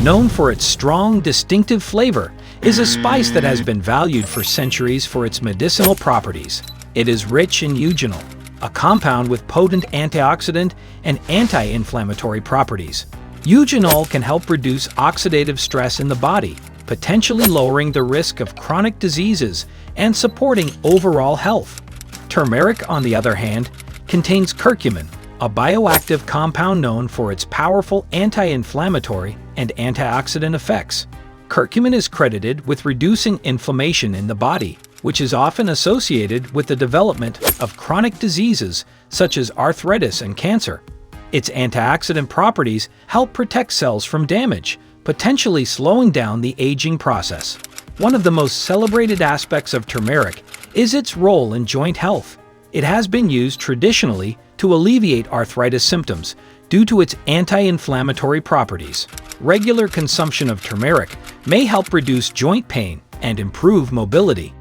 Known for its strong, distinctive flavor, is a spice that has been valued for centuries for its medicinal properties. It is rich in eugenol, a compound with potent antioxidant and anti-inflammatory properties. Eugenol can help reduce oxidative stress in the body, potentially lowering the risk of chronic diseases and supporting overall health. Turmeric, on the other hand, contains curcumin, a bioactive compound known for its powerful anti-inflammatory and antioxidant effects. Curcumin is credited with reducing inflammation in the body, which is often associated with the development of chronic diseases such as arthritis and cancer. Its antioxidant properties help protect cells from damage, potentially slowing down the aging process. One of the most celebrated aspects of turmeric is its role in joint health. It has been used traditionally to alleviate arthritis symptoms due to its anti-inflammatory properties. Regular consumption of turmeric may help reduce joint pain and improve mobility.